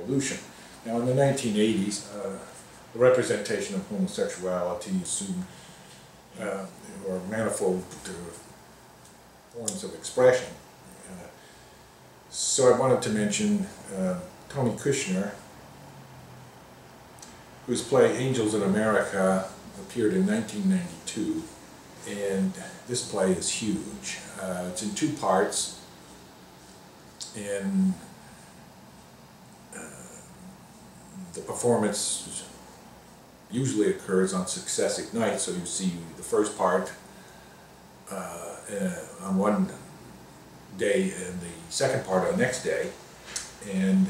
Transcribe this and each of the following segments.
Revolution. Now in the 1980s, the representation of homosexuality assumed or manifold forms of expression. So I wanted to mention Tony Kushner, whose play Angels in America appeared in 1992, and this play is huge. It's in two parts, and the performance usually occurs on successive nights, so you see the first part on one day and the second part on the next day, and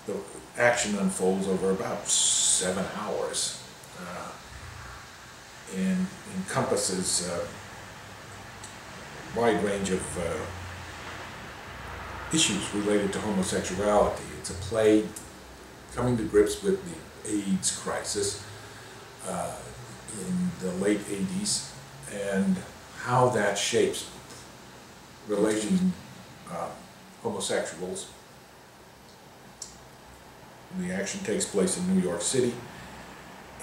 the action unfolds over about 7 hours and encompasses a wide range of issues related to homosexuality. It's a play coming to grips with the AIDS crisis in the late 80s and how that shapes homosexuals. The action takes place in New York City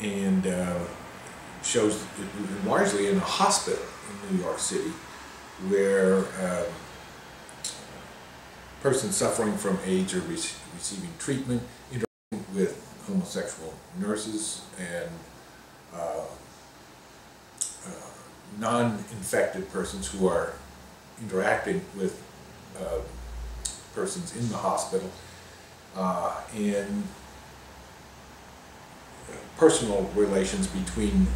and shows it largely in a hospital in New York City, where persons suffering from AIDS are receiving treatment, interacting with homosexual nurses and non-infected persons who are interacting with persons in the hospital, and personal relations between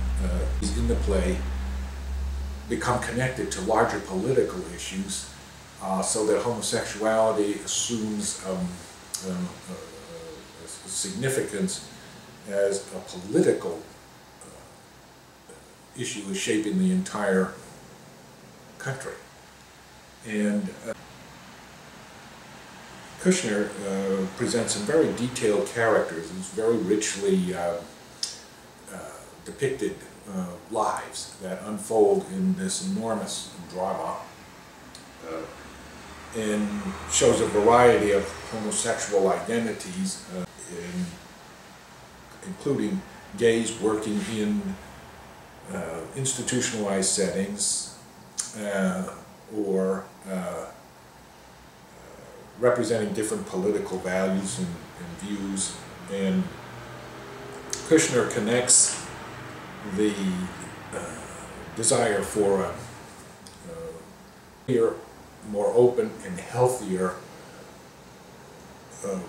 in the play become connected to larger political issues, so that homosexuality assumes significance as a political issue is shaping the entire country. And Kushner presents some very detailed characters. He's very richly depicted lives that unfold in this enormous drama, and shows a variety of homosexual identities, including gays working in institutionalized settings or representing different political values and views. And Kushner connects the desire for a more open and healthier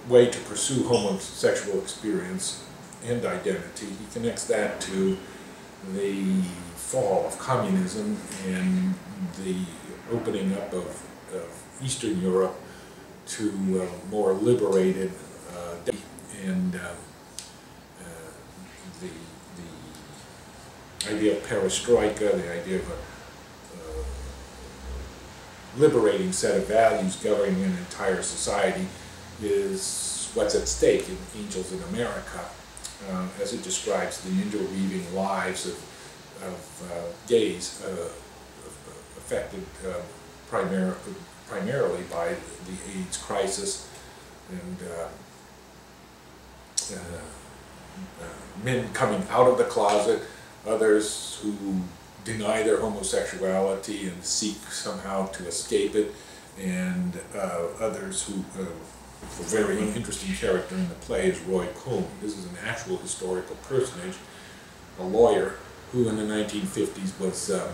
way to pursue homosexual experience and identity. He connects that to the fall of communism and the opening up of Eastern Europe to more liberated and the idea of perestroika, the idea of a liberating set of values governing an entire society, is what's at stake in Angels in America, as it describes the interweaving lives of gays affected primarily by the AIDS crisis, and men coming out of the closet, others who deny their homosexuality and seek somehow to escape it, and others who, a very interesting character in the play is Roy Cohn. This is an actual historical personage, a lawyer who in the 1950s was a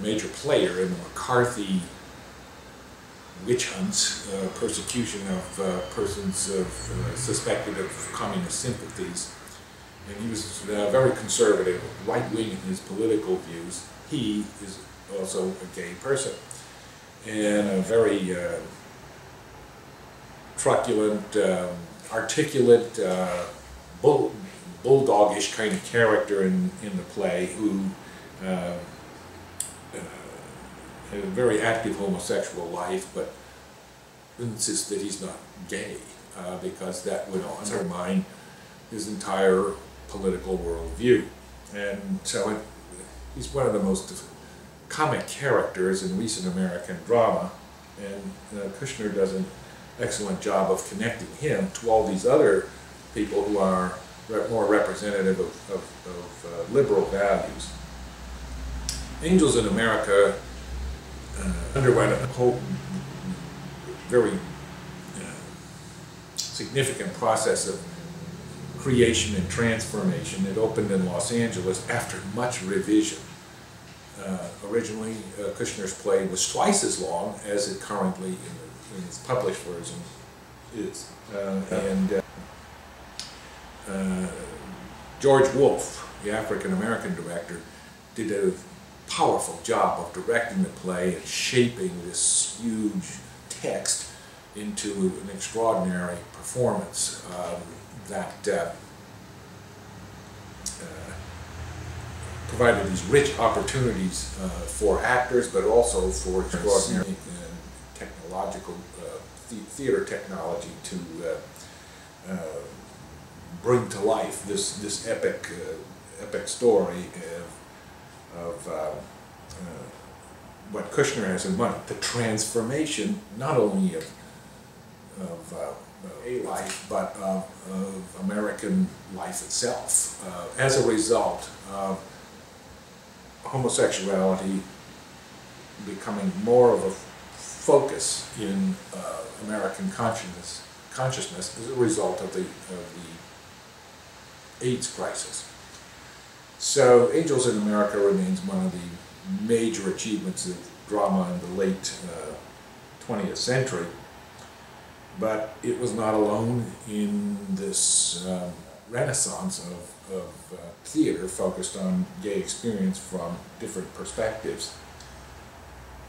major player in the McCarthy witch hunts, persecution of persons suspected of communist sympathies. And he was very conservative, right-wing in his political views. He is also a gay person, and a very truculent, articulate, bulldogish kind of character in the play, who had a very active homosexual life, but insists that he's not gay, because that would undermine his entire political worldview. And so he's one of the most comic characters in recent American drama, and Kushner does an excellent job of connecting him to all these other people who are more representative of liberal values. Angels in America underwent a whole very significant process of creation and transformation. It opened in Los Angeles after much revision. Originally, Kushner's play was twice as long as it currently, in its published version, is. George Wolfe, the African-American director, did a powerful job of directing the play and shaping this huge text into an extraordinary performance that provided these rich opportunities for actors, but also for extraordinary technological theater technology to bring to life this epic story of what Kushner has in mind, the transformation not only of a life, but of American life itself, as a result of homosexuality becoming more of a focus in American consciousness as a result of the AIDS crisis. So Angels in America remains one of the major achievements of drama in the late 20th century, but it was not alone in this renaissance of theater focused on gay experience from different perspectives.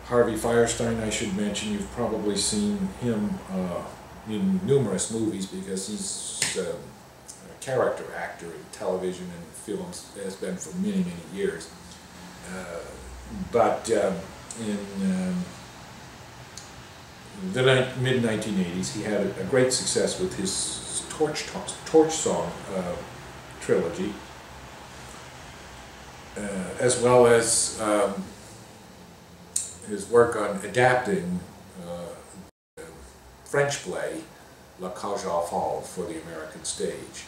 Harvey Fierstein, I should mention, you've probably seen him in numerous movies because he's a character actor in television and films, has been for many, many years. But in the mid-1980s, he had a great success with his Torch Song trilogy, as well as his work on adapting the French play La Cage aux Folles for the American stage.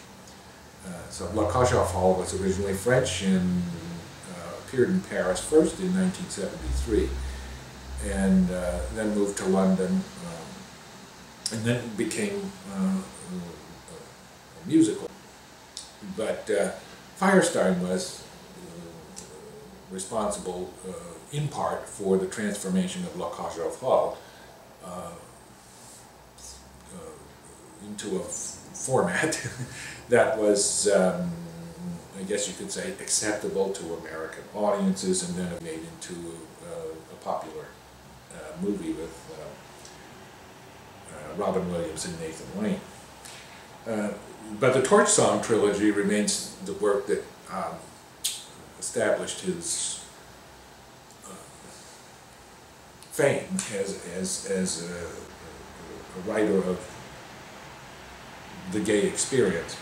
So La Cage aux Folles was originally French and appeared in Paris first in 1973, and then moved to London, and then it became a musical. But Fierstein was responsible in part for the transformation of La Cage aux Folles into a format that was, I guess you could say, acceptable to American audiences, and then it made into a popular movie with Robin Williams and Nathan Lane. But the Torch Song trilogy remains the work that established his fame as a writer of the gay experience.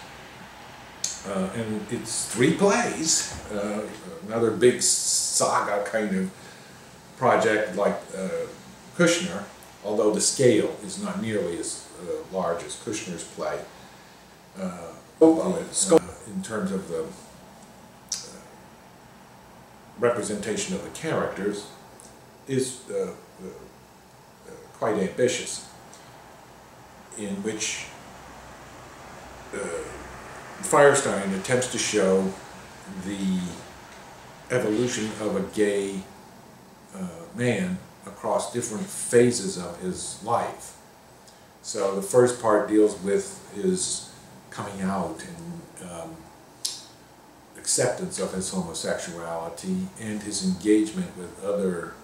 And it's 3 plays, another big saga kind of project like Kushner, although the scale is not nearly as large as Kushner's play. In terms of the representation of the characters, is quite ambitious, in which Fierstein attempts to show the evolution of a gay man across different phases of his life. So the first part deals with his coming out and acceptance of his homosexuality and his engagement with other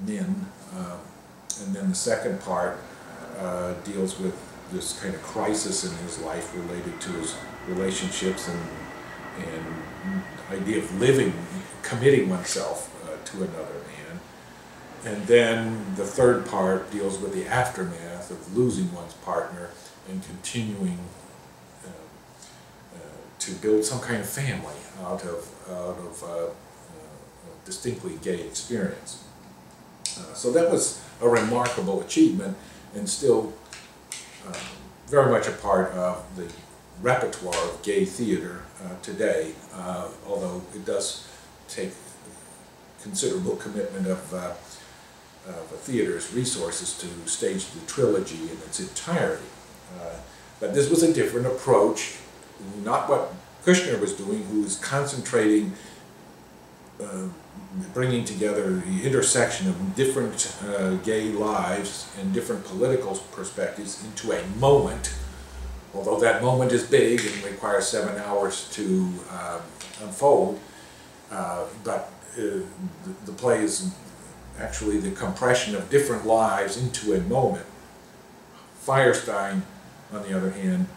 men. And then the second part deals with this kind of crisis in his life related to his relationships and idea of living, committing oneself to another man. And then the third part deals with the aftermath of losing one's partner and continuing to build some kind of family out of a distinctly gay experience. So that was a remarkable achievement, and still very much a part of the repertoire of gay theater today, although it does take considerable commitment of a theater's resources to stage the trilogy in its entirety. But this was a different approach, not what Kushner was doing, who was concentrating, bringing together the intersection of different gay lives and different political perspectives into a moment, although that moment is big and requires 7 hours to unfold, but the play is actually the compression of different lives into a moment. Firestein, on the other hand,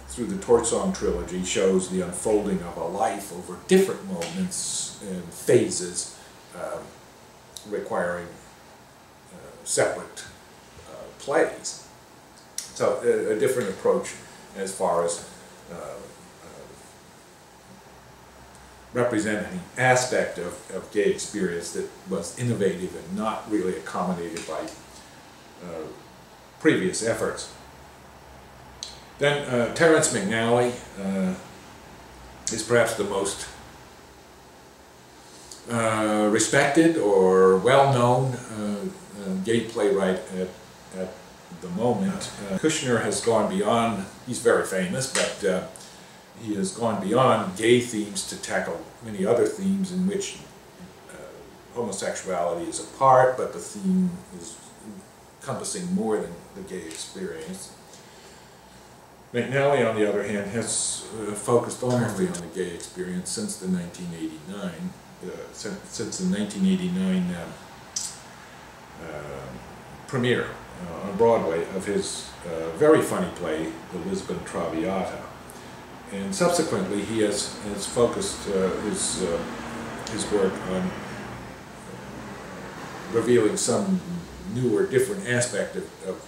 through the Torch Song trilogy, shows the unfolding of a life over different moments and phases, requiring separate plays. So a different approach as far as representing aspect of gay experience that was innovative and not really accommodated by previous efforts. Then Terrence McNally is perhaps the most respected or well-known gay playwright at the moment. Kushner has gone beyond, he's very famous, but he has gone beyond gay themes to tackle many other themes in which homosexuality is a part, but the theme is encompassing more than the gay experience. McNally, on the other hand, has focused only on the gay experience since the 1989 premiere on Broadway of his very funny play, The Lisbon Traviata. And subsequently, he has focused his work on revealing some new or different aspect of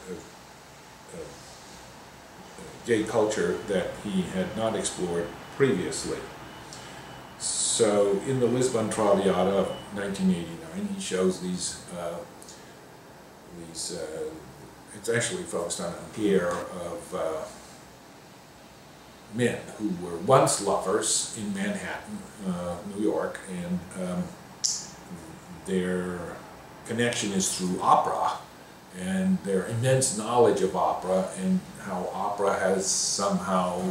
gay culture that he had not explored previously. So, in The Lisbon Traviata of 1989, he shows these it's actually focused on a pair of men who were once lovers in Manhattan, New York, and their connection is through opera, and their immense knowledge of opera and how opera has somehow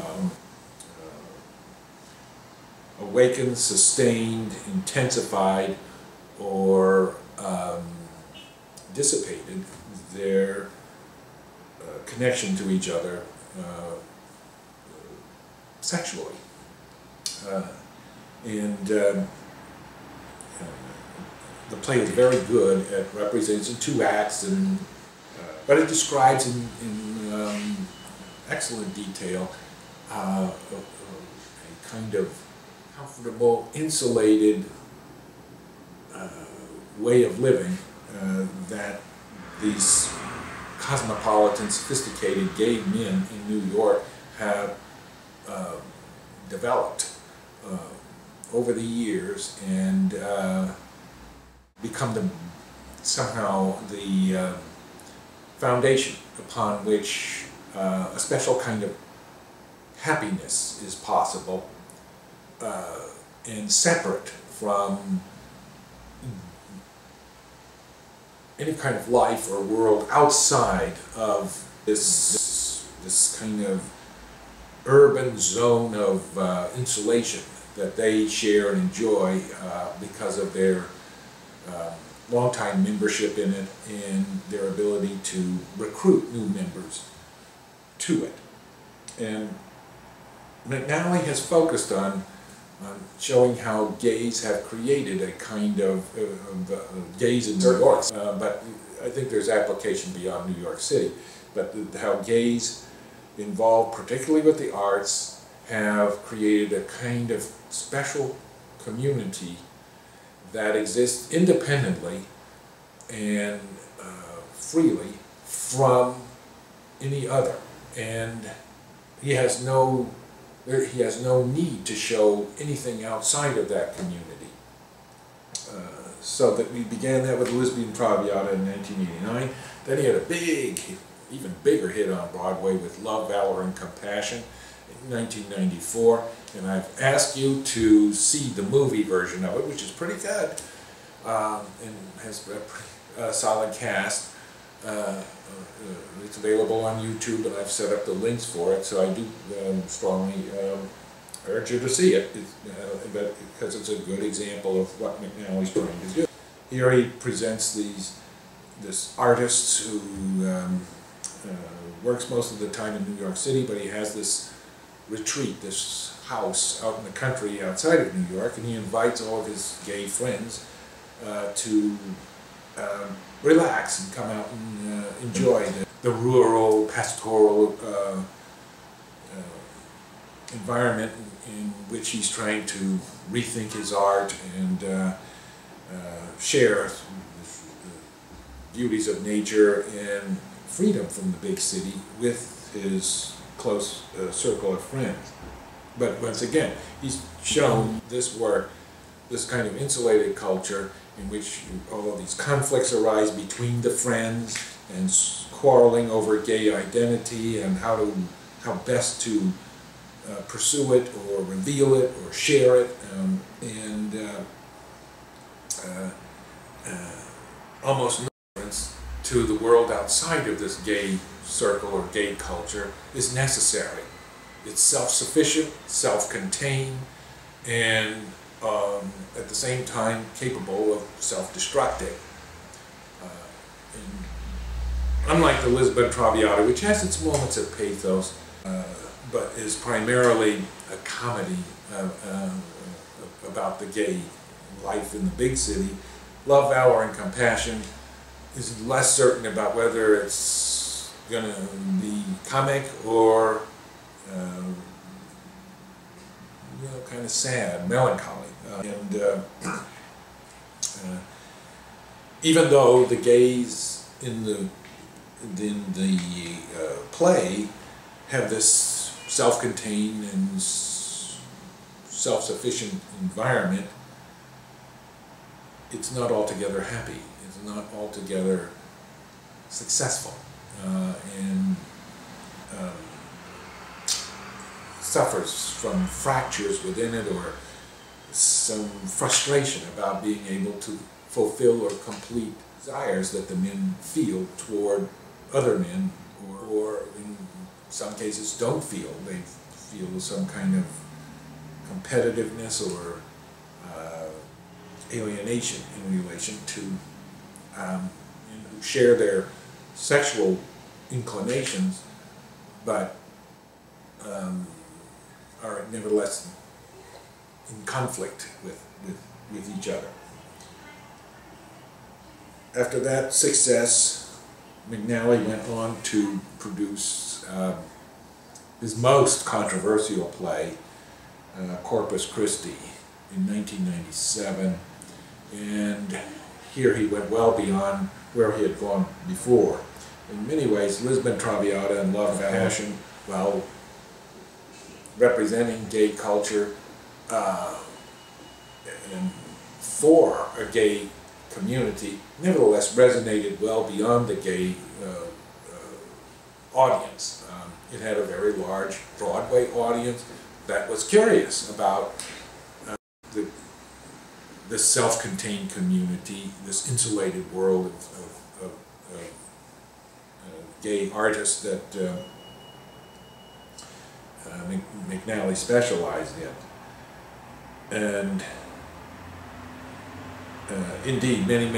awakened, sustained, intensified, or dissipated their connection to each other sexually. The play is very good. It represents in 2 acts, and but it describes in excellent detail a kind of comfortable, insulated way of living that these cosmopolitan, sophisticated gay men in New York have developed over the years and become somehow the foundation upon which a special kind of happiness is possible and separate from any kind of life or world outside of this kind of urban zone of insulation that they share and enjoy because of their long-time membership in it and their ability to recruit new members to it. And McNally has focused on showing how gays have created a kind of gays in New York, but I think there's application beyond New York City, but how gays involved particularly with the arts have created a kind of special community that exists independently and freely from any other, and he has no need to show anything outside of that community. So that we began that with Lesbian Traviata in 1989. Then he had a big, even bigger hit on Broadway with Love, Valor, and Compassion in 1994. And I've asked you to see the movie version of it, which is pretty good, and has a pretty solid cast. It's available on YouTube, and I've set up the links for it, so I do strongly urge you to see it, because it's a good example of what McNally's trying to do. Here he presents this artist who works most of the time in New York City, but he has this retreat, this house out in the country outside of New York, and he invites all of his gay friends to relax and come out and enjoy the rural, pastoral environment in which he's trying to rethink his art and share the beauties of nature and freedom from the big city with his close circle of friends. But once again, he's shown this work, this kind of insulated culture in which all of these conflicts arise between the friends and quarreling over gay identity and how best to pursue it or reveal it or share it, and almost no reference to the world outside of this gay circle or gay culture is necessary. It's self-sufficient, self-contained, and at the same time capable of self-destructing. Unlike the Lisbon Traviata, which has its moments of pathos, but is primarily a comedy about the gay life in the big city, Love, Valor, and Compassion is less certain about whether it's going to be comic or kind of sad, melancholy. Even though the gays in the play have this self-contained and self-sufficient environment, it's not altogether happy. It's not altogether successful, and suffers from fractures within it or some frustration about being able to fulfill or complete desires that the men feel toward other men, or in some cases don't feel. They feel some kind of competitiveness or alienation in relation to who share their sexual inclinations, but are nevertheless in conflict with each other. After that success, McNally went on to produce his most controversial play, Corpus Christi, in 1997, and here he went well beyond where he had gone before. In many ways, Lisbon Traviata and Love, Passion, while representing gay culture and for a gay community, nevertheless resonated well beyond the gay audience. It had a very large Broadway audience that was curious about this self-contained community, this insulated world of gay artists that McNally specialized in. And indeed, many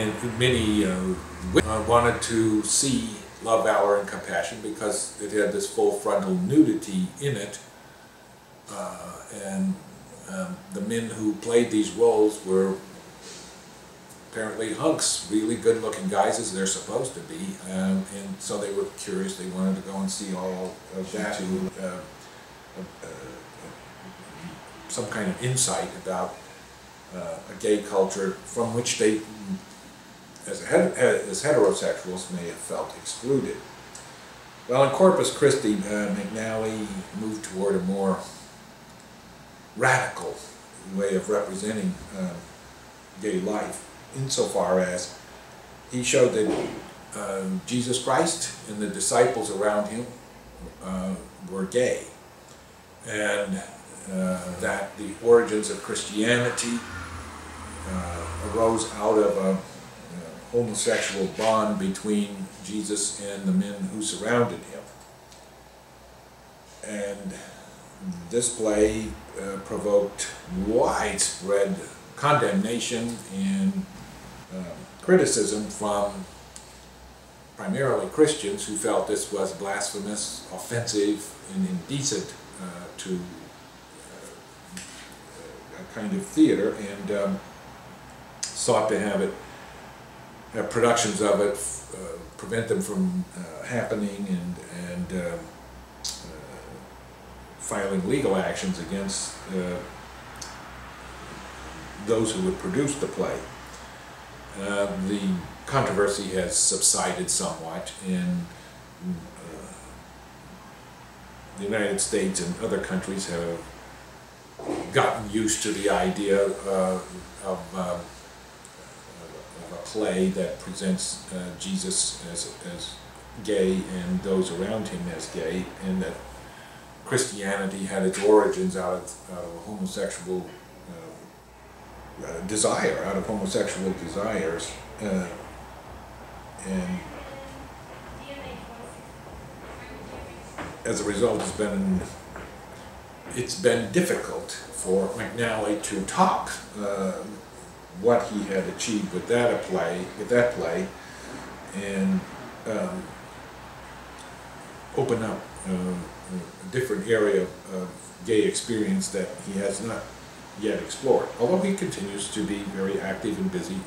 wanted to see Love, Valor, and Compassion because it had this full frontal nudity in it, and the men who played these roles were apparently hunks, really good-looking guys, as they're supposed to be, and so they were curious. They wanted to go and see all of that, some kind of insight about a gay culture from which they, as heterosexuals, may have felt excluded. Well, in Corpus Christi, McNally moved toward a more radical way of representing gay life. insofar as he showed that Jesus Christ and the disciples around him were gay, and that the origins of Christianity arose out of a homosexual bond between Jesus and the men who surrounded him. And this play provoked widespread condemnation and criticism from primarily Christians who felt this was blasphemous, offensive, and indecent to a kind of theater, and sought to have productions of it prevent them from happening, and filing legal actions against those who would produce the play. The controversy has subsided somewhat in the United States, and other countries have gotten used to the idea of a play that presents Jesus as gay and those around him as gay, and that Christianity had its origins out of a homosexual desire, out of homosexual desires, and as a result it's been difficult for McNally to top what he had achieved with that play, and open up a different area of gay experience that he has not yet explored, although he continues to be very active and busy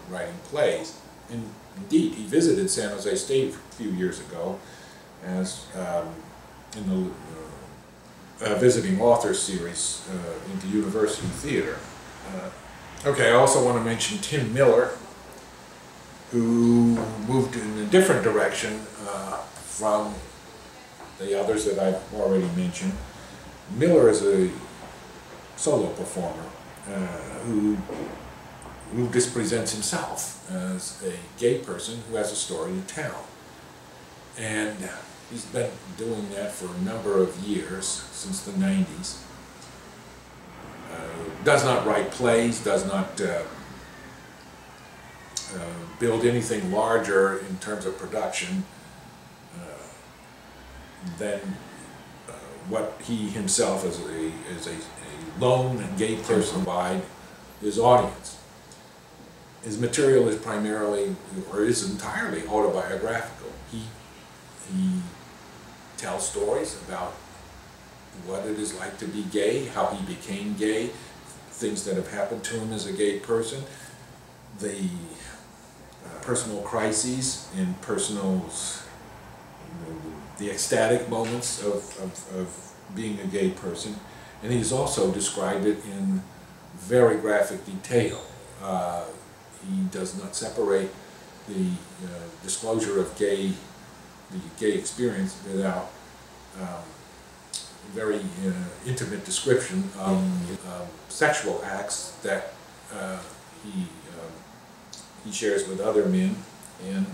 writing plays. And indeed, he visited San Jose State a few years ago as in the visiting author series into University Theater. Okay, I also want to mention Tim Miller, who moved in a different direction from the others that I've already mentioned. Miller is a solo performer who just presents himself as a gay person who has a story to tell. And he's been doing that for a number of years, since the 90s. Does not write plays, does not build anything larger in terms of production than what he himself as a lone gay person provide his audience. His material is primarily, or is entirely, autobiographical. He tells stories about what it is like to be gay, how he became gay, things that have happened to him as a gay person, the personal crises and the ecstatic moments of being a gay person. And he's also described it in very graphic detail. He does not separate the disclosure of the gay experience without very intimate description of sexual acts that he shares with other men, and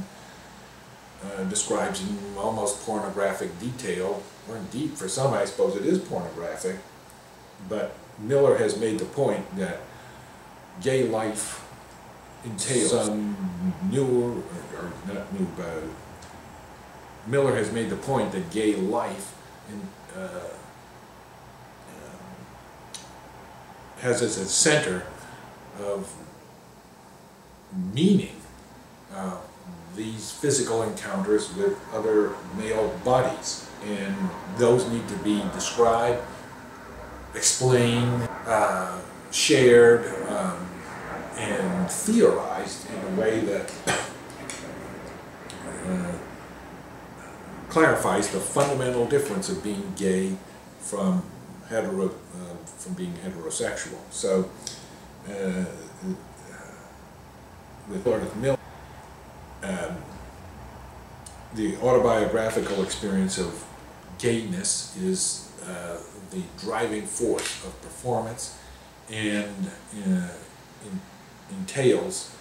describes in almost pornographic detail, or indeed for some I suppose it is pornographic, but Miller has made the point that gay life entails some newer, or not new, but Miller has made the point that gay life has as a center of meaning these physical encounters with other male bodies, and those need to be described, explained, shared, and theorized in a way that clarifies the fundamental difference of being gay from being heterosexual. So, with Meredith Miller, the autobiographical experience of gayness is the driving force of performance, and entails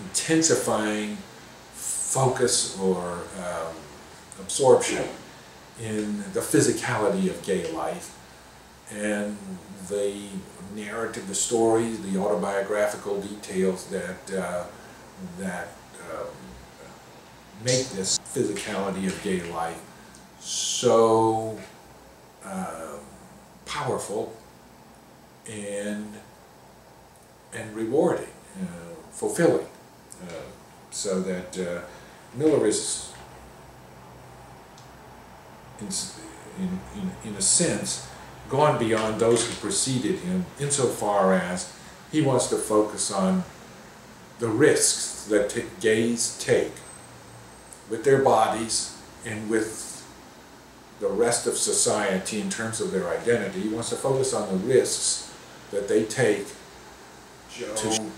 intensifying focus or absorption in the physicality of gay life, and the narrative, the stories, the autobiographical details that make this physicality of gay life so powerful and rewarding, fulfilling, so that Miller is, in a sense, gone beyond those who preceded him, insofar as he wants to focus on the risks that gays take with their bodies and with the rest of society in terms of their identity. He wants to focus on the risks that they take to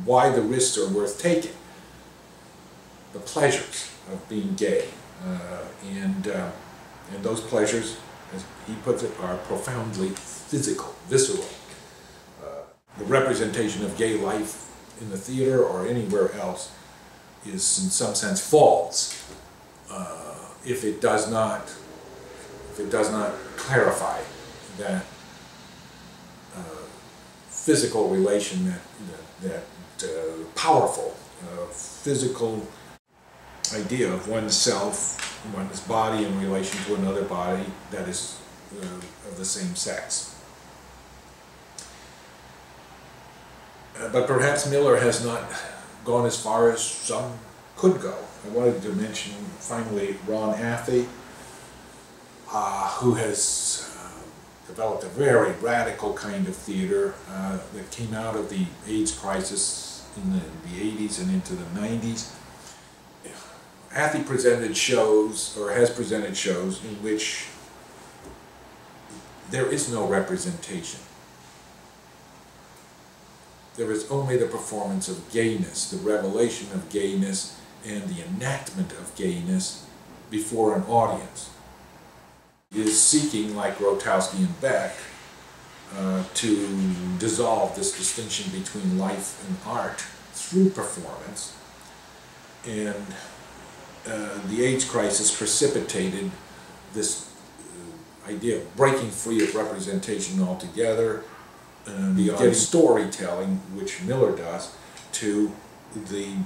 why the risks are worth taking, the pleasures of being gay, and those pleasures, as he puts it, are profoundly physical, visceral. The representation of gay life in the theater or anywhere else is, in some sense, false if it does not clarify that physical relation, that powerful physical idea of oneself, one's body in relation to another body that is of the same sex. But perhaps Miller has not gone as far as some could go. I wanted to mention finally Ron Athey, who has developed a very radical kind of theater that came out of the AIDS crisis in the 80s and into the 90s. Athey presented shows, or has presented shows, in which there is no representation. There is only the performance of gayness, the revelation of gayness, and the enactment of gayness before an audience. He is seeking, like Grotowski and Beck, to dissolve this distinction between life and art through performance. And the AIDS crisis precipitated this idea of breaking free of representation altogether, beyond storytelling, which Miller does, to a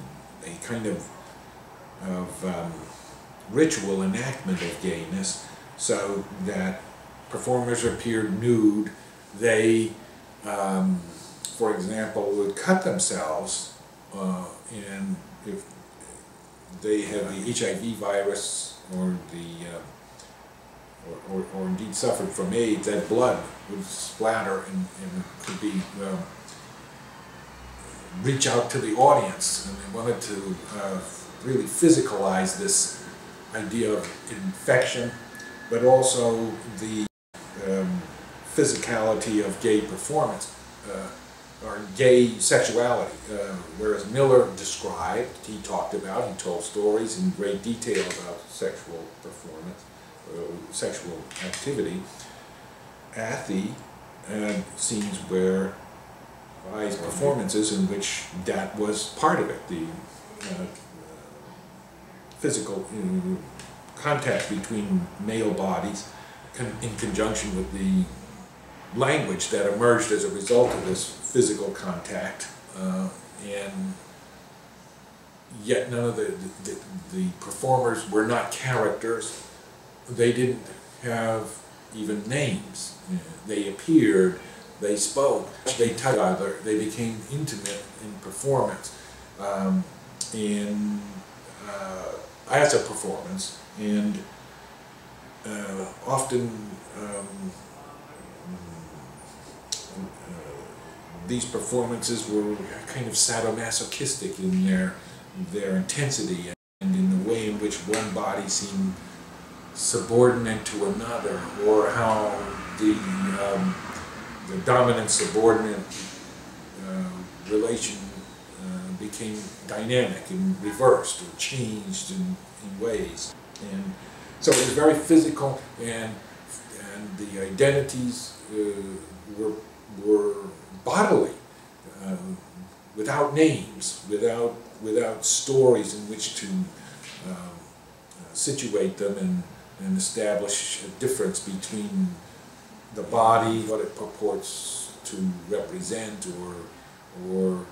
kind of ritual enactment of gayness, so that performers appeared nude. They, for example, would cut themselves, and if they had the HIV virus or or indeed suffered from AIDS, that blood would splatter and could be reach out to the audience, and they wanted to really physicalize this idea of infection, but also the physicality of gay performance, or gay sexuality. Whereas Miller described, he told stories in great detail about sexual performance, sexual activity. Athey had scenes where his performances in which that was part of it, the physical contact between male bodies in conjunction with the language that emerged as a result of this physical contact, and yet none of the performers were not characters. They didn't have even names. They appeared, they spoke, they touched other, they became intimate in performance, as a performance, and often these performances were kind of sadomasochistic in their intensity, and in the way in which one body seemed subordinate to another, or how the dominant-subordinate relation became dynamic and reversed or changed in ways. And so it was very physical, and the identities were bodily, without names, without stories in which to situate them and establish a difference between the body, what it purports to represent, or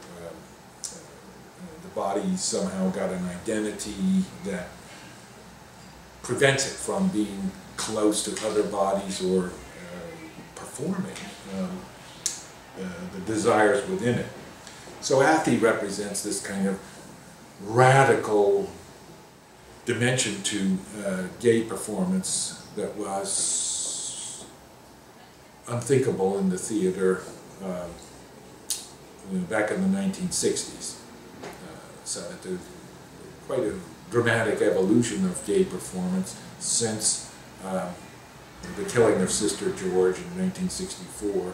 the body somehow got an identity that prevents it from being close to other bodies or performing the desires within it. So Athey represents this kind of radical dimension to gay performance that was unthinkable in the theater back in the 1960s. So that there's quite a dramatic evolution of gay performance since the killing of Sister George in 1964.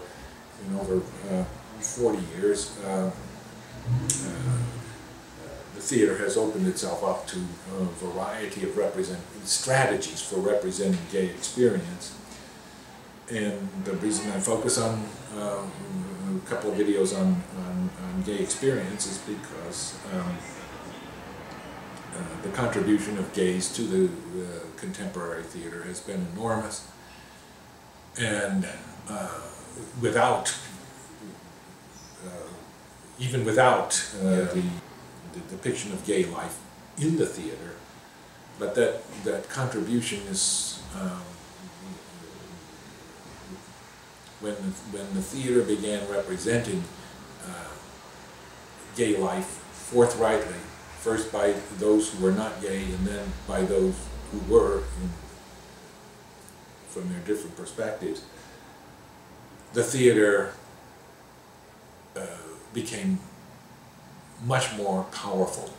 In over 40 years, the theater has opened itself up to a variety of strategies for representing gay experience. And the reason I focus on a couple of videos on gay experience is because the contribution of gays to the contemporary theater has been enormous, and even without the depiction of gay life in the theater, but that contribution is when the theater began representing gay life forthrightly, first by those who were not gay and then by those who were from their different perspectives, the theater became much more powerful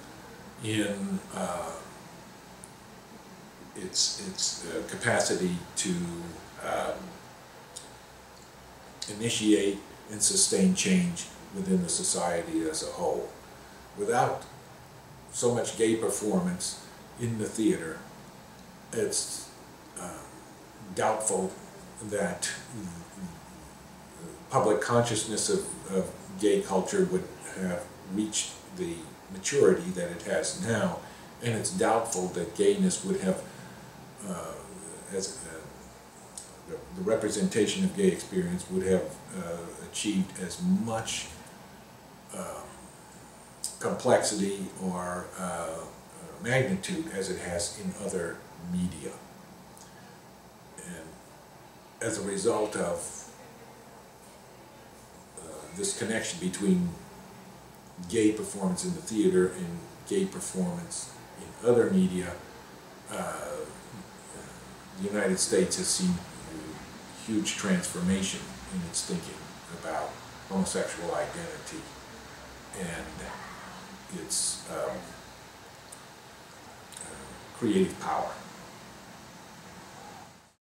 in its capacity to initiate and sustain change within the society as a whole. Without so much gay performance in the theater, it's doubtful that public consciousness of gay culture would have reached the maturity that it has now, and it's doubtful that gayness would have, the representation of gay experience would have achieved as much complexity or magnitude as it has in other media. And as a result of this connection between gay performance in the theater and gay performance in other media, the United States has seen a huge transformation in its thinking about homosexual identity and its creative power.